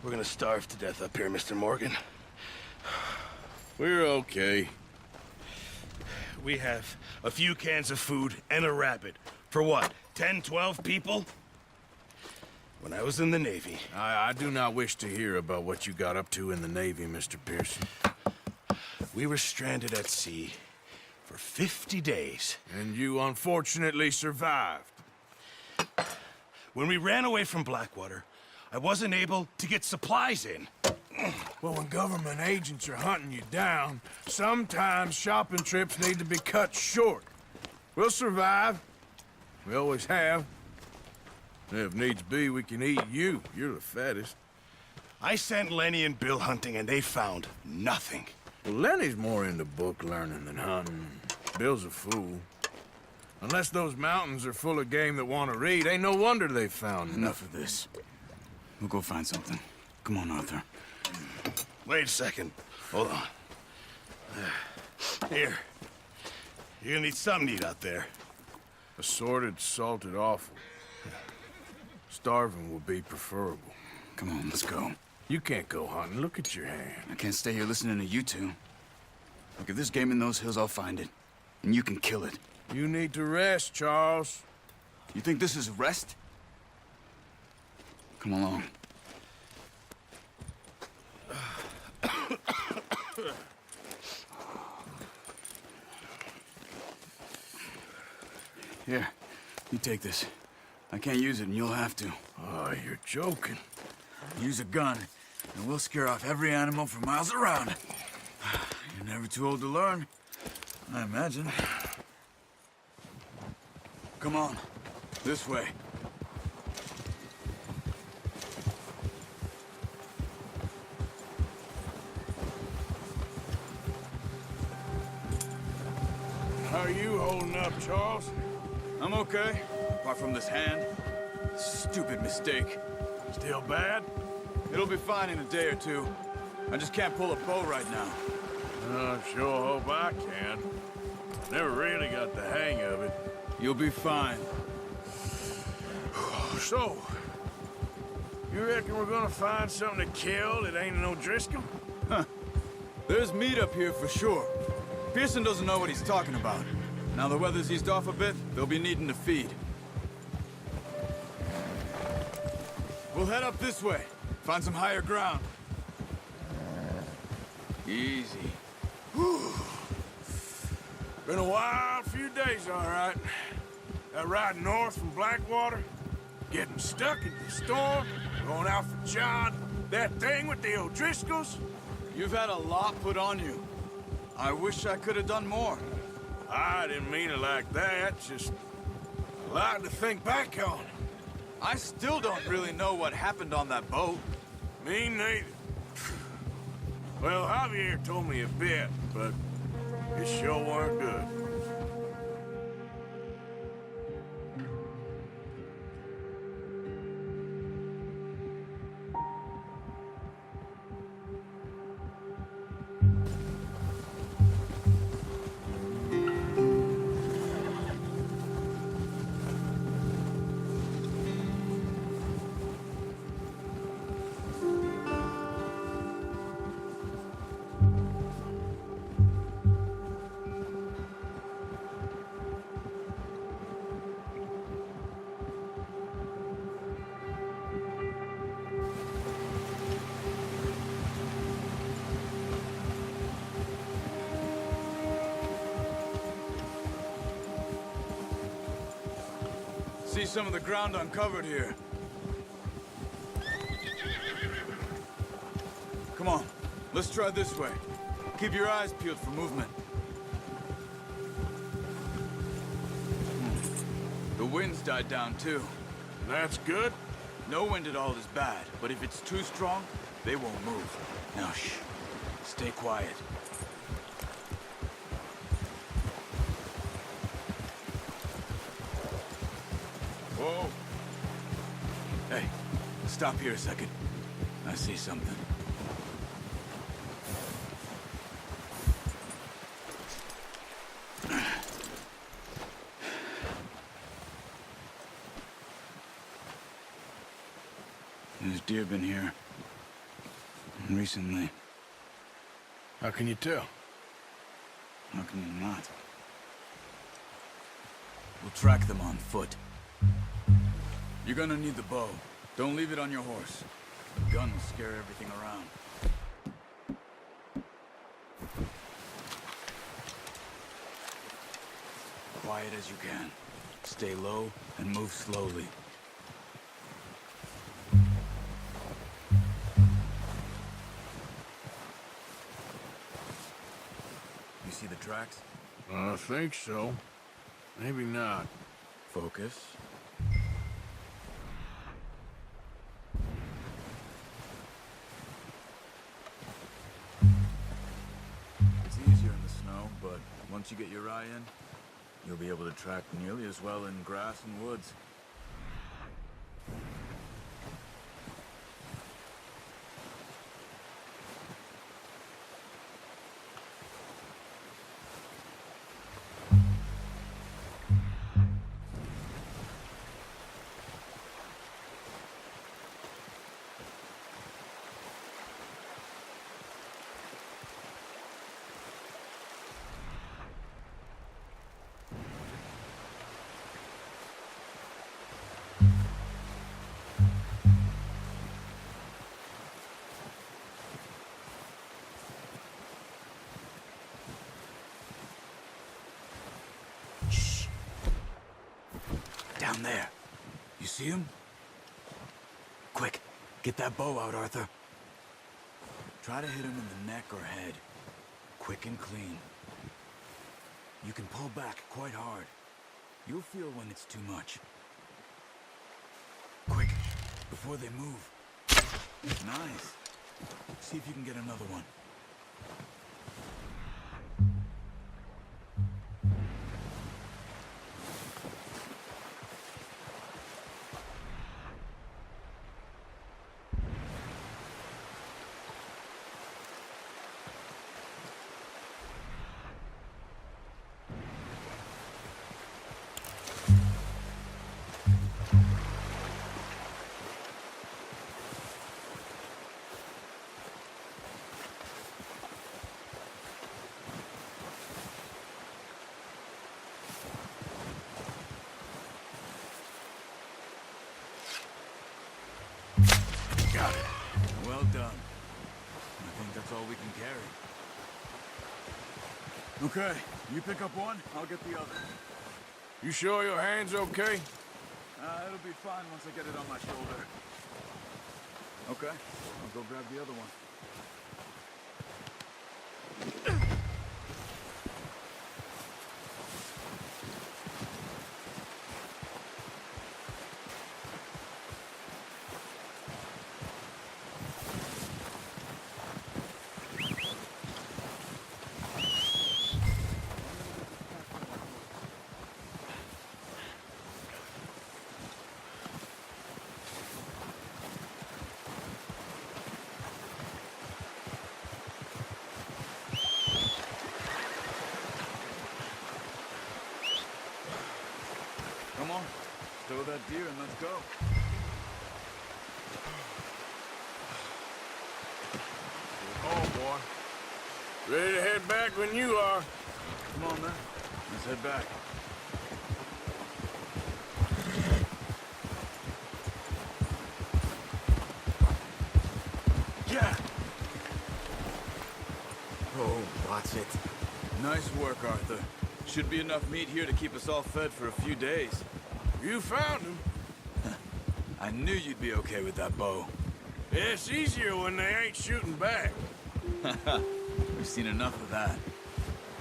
We're gonna starve to death up here, Mr. Morgan. We're okay. We have a few cans of food and a rabbit. For what, 10, 12 people? When I was in the Navy... I do not wish to hear about what you got up to in the Navy, Mr. Pearson. We were stranded at sea for 50 days. And you unfortunately survived. When we ran away from Blackwater, I wasn't able to get supplies in. Well, when government agents are hunting you down, sometimes shopping trips need to be cut short. We'll survive. We always have. If needs be, we can eat you. You're the fattest. I sent Lenny and Bill hunting, and they found nothing. Well, Lenny's more into book learning than hunting. Bill's a fool. Unless those mountains are full of game that want to read, ain't no wonder they found Enough of this. We'll go find something. Come on, Arthur. Wait a second. Hold on. Here. You're gonna need something to eat out there. Assorted, salted offal. Starving will be preferable. Come on, let's go. You can't go hunting. Look at your hand. I can't stay here listening to you two. Look, if there's game in those hills, I'll find it. And you can kill it. You need to rest, Charles. You think this is rest? Come along. Here, you take this. I can't use it, and you'll have to. Oh, you're joking. Use a gun, and we'll scare off every animal for miles around. You're never too old to learn, I imagine. Come on, this way. How are you holding up, Charles? I'm okay, apart from this hand. Stupid mistake. Still bad? It'll be fine in a day or two. I just can't pull a bow right now. I sure hope I can. Never really got the hang of it. You'll be fine. So, you reckon we're gonna find something to kill that ain't no Driscoll? Huh. There's meat up here for sure. Pearson doesn't know what he's talking about. Now the weather's eased off a bit, they'll be needing to feed. We'll head up this way. Find some higher ground. Easy. Whew. Been a wild few days, all right. That ride north from Blackwater, getting stuck in the storm, going out for John, that thing with the O'Driscolls. You've had a lot put on you. I wish I could have done more. I didn't mean it like that, just a lot to think back on. I still don't really know what happened on that boat. Me neither. Well, Javier told me a bit, but it sure weren't good. See some of the ground uncovered here. Come on, let's try this way. Keep your eyes peeled for movement. The wind's died down too. That's good. No wind at all is bad, but if it's too strong, they won't move. Now shh, stay quiet. Whoa. Hey, stop here a second. I see something. There's deer been here. Recently. How can you tell? How can you not? We'll track them on foot. You're gonna need the bow. Don't leave it on your horse. The gun will scare everything around. Quiet as you can. Stay low and move slowly. You see the tracks? I think so. Maybe not. Focus. It's easier in the snow, but once you get your eye in, you'll be able to track nearly as well in grass and woods. Down there. You see him? Quick, get that bow out, Arthur. Try to hit him in the neck or head. Quick and clean. You can pull back quite hard. You'll feel when it's too much. Quick, before they move. Nice. See if you can get another one. Got it. Well done. I think that's all we can carry. Okay, you pick up one, I'll get the other. You sure your hand's okay? It'll be fine once I get it on my shoulder. Okay, I'll go grab the other one. Come on, stow that deer and let's go. Oh, boy. Ready to head back when you are. Come on, then. Let's head back. Yeah! Oh, watch it. Nice work, Arthur. Should be enough meat here to keep us all fed for a few days. You found him. I knew you'd be okay with that bow. It's easier when they ain't shooting back. We've seen enough of that.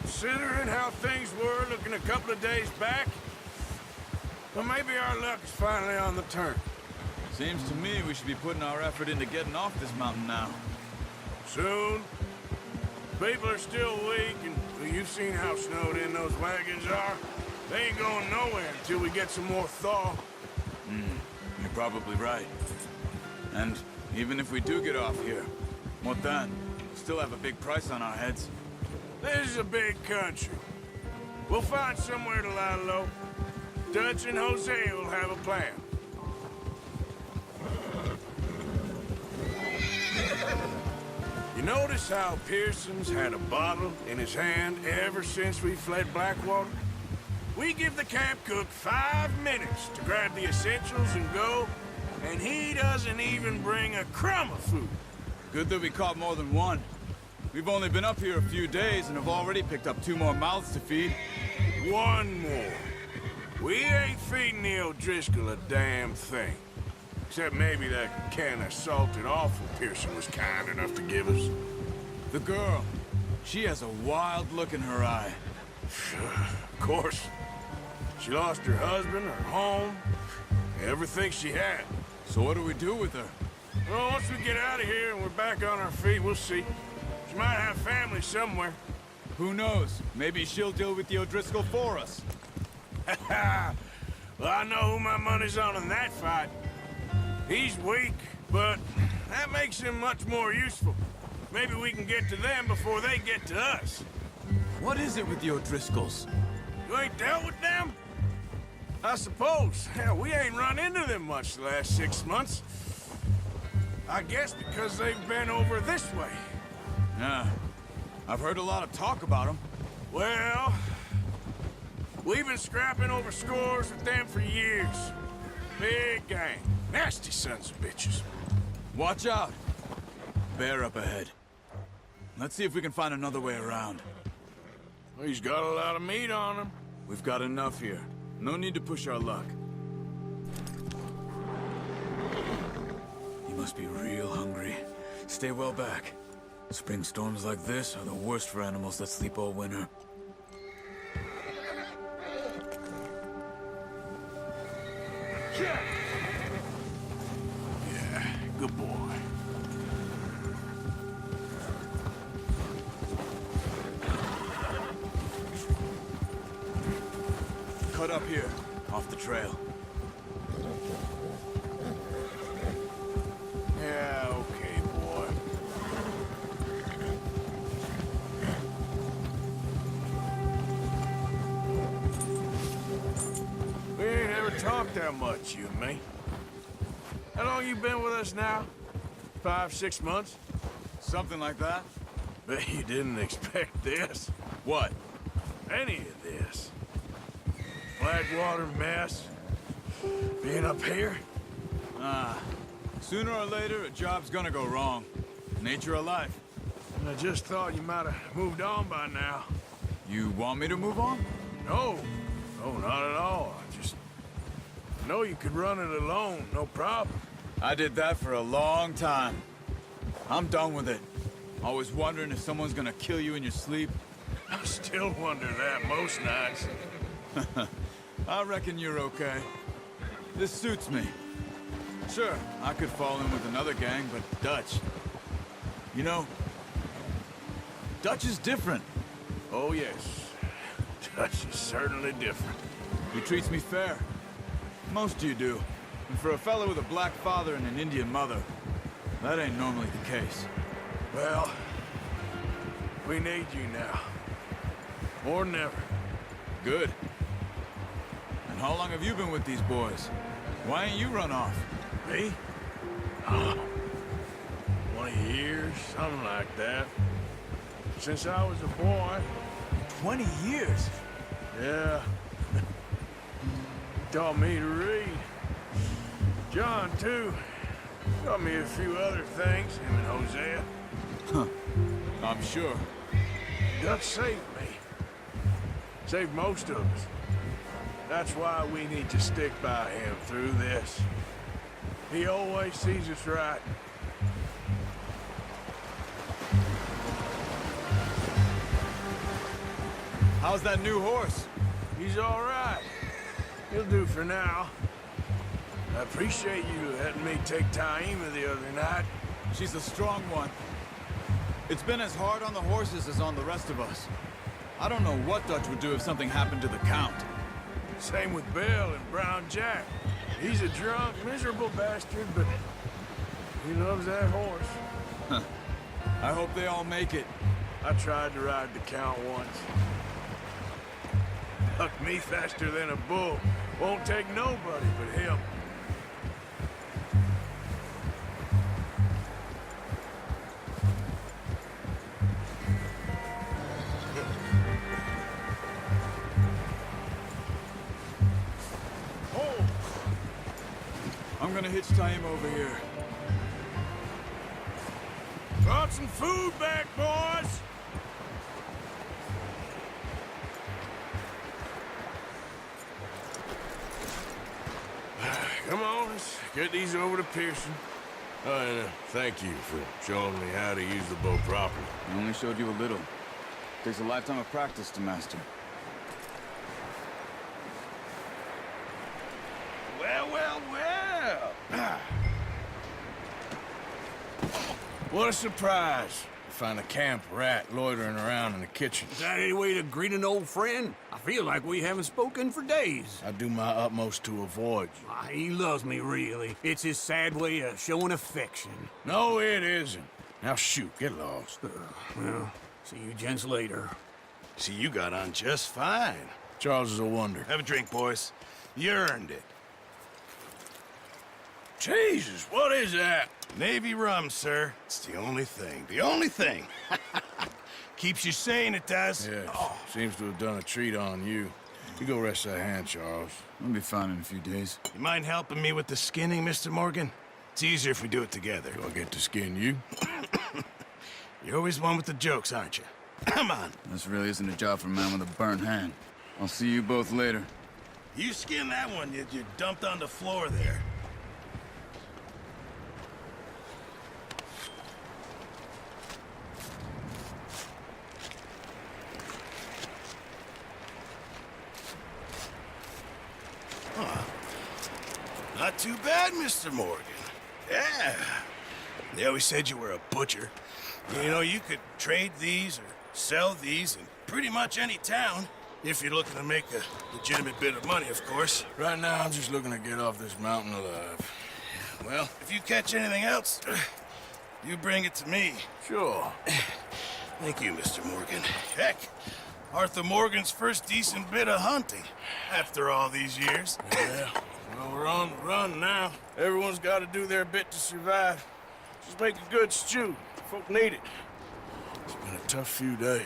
Considering how things were looking a couple of days back, well, maybe our luck is finally on the turn. Seems to me we should be putting our effort into getting off this mountain now. Soon. People are still weak, and well, you've seen how snowed in those wagons are. They ain't going nowhere until we get some more thaw. You're probably right. And even if we do get off here, what then? We'll still have a big price on our heads. This is a big country. We'll find somewhere to lie low. Dutch and Jose will have a plan. notice how Pearson's had a bottle in his hand ever since we fled Blackwater? We give the camp cook 5 minutes to grab the essentials and go, and he doesn't even bring a crumb of food. Good that we caught more than one. We've only been up here a few days and have already picked up 2 more mouths to feed. One more. We ain't feeding the O'Driscoll a damn thing. Except maybe that can of salted offal Pearson was kind enough to give us. The girl, she has a wild look in her eye. Of course. She lost her husband, her home, everything she had. So what do we do with her? Well, once we get out of here and we're back on our feet, we'll see. She might have family somewhere. Who knows? Maybe she'll deal with the O'Driscoll for us. Well, I know who my money's on in that fight. He's weak, but that makes him much more useful. Maybe we can get to them before they get to us. What is it with the O'Driscolls? You ain't dealt with them? I suppose. Hell, we ain't run into them much the last 6 months. I guess because they've been over this way. Yeah. I've heard a lot of talk about them. Well, we've been scrapping over scores with them for years. Big gang. Nasty sons of bitches. Watch out. Bear up ahead. Let's see if we can find another way around. Well, he's got a lot of meat on him. We've got enough here. No need to push our luck. You must be real hungry. Stay well back. Spring storms like this are the worst for animals that sleep all winter. Yeah, good boy. Cut up here, off the trail. Yeah, okay, boy. We ain't ever talked that much, you and me. How long you been with us now? 5, 6 months? Something like that? Bet you didn't expect this. What? Any of this. Blackwater mess. Being up here? Sooner or later, a job's gonna go wrong. Nature of life. I just thought you might have moved on by now. You want me to move on? No. No, not at all. I just know you could run it alone, no problem. I did that for a long time. I'm done with it. Always wondering if someone's gonna kill you in your sleep. I still wonder that most nights. I reckon you're okay. This suits me. Sure, I could fall in with another gang, but Dutch... You know, Dutch is different. Oh, yes. Dutch is certainly different. He treats me fair. Most of you do. And for a fellow with a black father and an Indian mother, that ain't normally the case. Well, we need you now. More than ever. Good. And how long have you been with these boys? Why ain't you run off? Me? Oh, 20 years, something like that. Since I was a boy. 20 years? Yeah. Taught me to read. John, too. Taught me a few other things, him and Hosea. Huh. I'm sure. Dutch saved me. Saved most of us. That's why we need to stick by him through this. He always sees us right. How's that new horse? He's all right. He'll do for now. I appreciate you letting me take Taima the other night. She's a strong one. It's been as hard on the horses as on the rest of us. I don't know what Dutch would do if something happened to the Count. Same with Bill and Brown Jack. He's a drunk, miserable bastard, but he loves that horse. Huh. I hope they all make it. I tried to ride the Count once. Bucked me faster than a bull. Won't take nobody but him. gonna hitch tie him over here. Brought some food back, boys! Come on, let's get these over to Pearson. Oh, and thank you for showing me how to use the bow properly. I only showed you a little. Takes a lifetime of practice to master. Well, well, well. What a surprise. Find a camp rat loitering around in the kitchen. Is that any way to greet an old friend? I feel like we haven't spoken for days. I do my utmost to avoid you. Ah, he loves me, really. It's his sad way of showing affection. No, it isn't. Now shoot, get lost. Well, see you gents later. See, you got on just fine. Charles is a wonder. Have a drink, boys. You earned it. Jesus, what is that? Navy rum, sir. It's the only thing. The only thing. Keeps you sane, it does. Yes, seems to have done a treat on you. You go rest that hand, Charles. I'll be fine in a few days. You mind helping me with the skinning, Mr. Morgan? It's easier if we do it together. Do I get to skin you? You're always one with the jokes, aren't you? Come on. This really isn't a job for a man with a burnt hand. I'll see you both later. You skin that one you dumped on the floor there. Not too bad, Mr. Morgan. Yeah. They always said you were a butcher. You know, you could trade these or sell these in pretty much any town. If you're looking to make a legitimate bit of money, of course. Right now, I'm just looking to get off this mountain alive. Well, if you catch anything else, you bring it to me. Sure. Thank you, Mr. Morgan. Heck, Arthur Morgan's first decent bit of hunting after all these years. Yeah. Well, we're on the run now. Everyone's got to do their bit to survive. Just make a good stew. Folk need it. It's been a tough few days.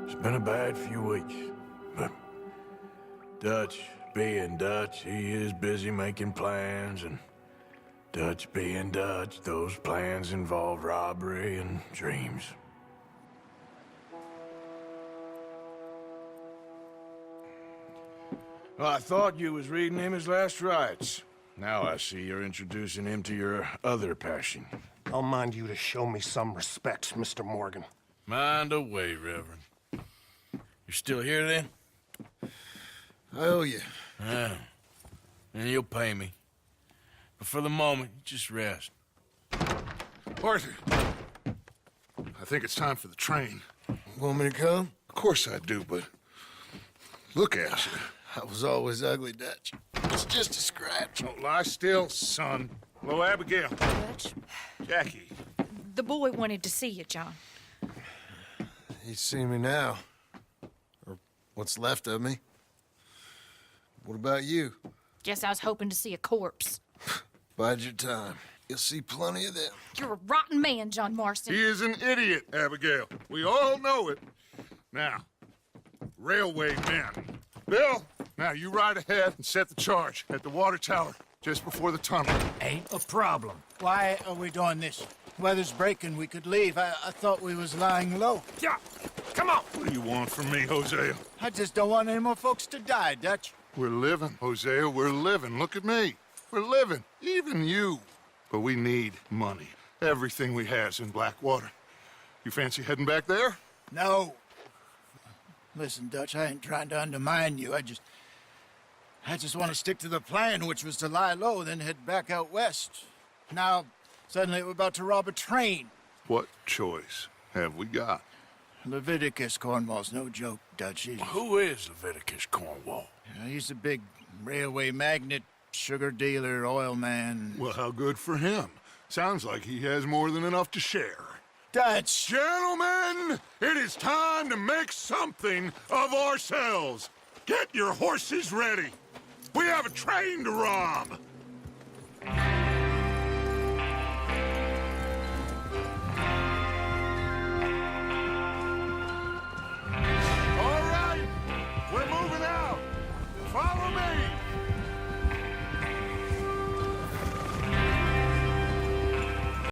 It's been a bad few weeks, but Dutch being Dutch, he is busy making plans, and Dutch being Dutch, those plans involve robbery and dreams. Well, I thought you was reading him his last rites. Now I see you're introducing him to your other passion. I'll mind you to show me some respect, Mr. Morgan. Mind away, Reverend. You're still here, then? I owe you. Yeah. And you'll pay me. But for the moment, just rest. Arthur, I think it's time for the train. Want me to come? Of course I do, but look at you. I was always ugly, Dutch. It's just a scratch. Don't lie still, son. Hello, Abigail. Dutch, Jackie. the boy wanted to see you, John. He's seen me now. Or what's left of me. What about you? Guess I was hoping to see a corpse. Bide your time. You'll see plenty of them. You're a rotten man, John Marston. He is an idiot, Abigail. We all know it. Now, railway men. Bill, now you ride ahead and set the charge at the water tower just before the tunnel. Ain't a problem. Why are we doing this? Weather's breaking, we could leave. I thought we was lying low. Yeah, come on. What do you want from me, Hosea? I just don't want any more folks to die, Dutch. We're living, Hosea, we're living. Look at me. We're living, even you. But we need money. Everything we has in Blackwater. You fancy heading back there? No. Listen, Dutch, I ain't trying to undermine you. I just want to stick to the plan, which was to lie low, then head back out west. Now, suddenly we're about to rob a train. What choice have we got? Leviticus Cornwall's no joke, Dutch. Who is Leviticus Cornwall? He's a big railway magnate, sugar dealer, oil man. Well, how good for him. Sounds like he has more than enough to share. Dutch! Gentlemen, it is time to make something of ourselves. Get your horses ready. We have a train to rob.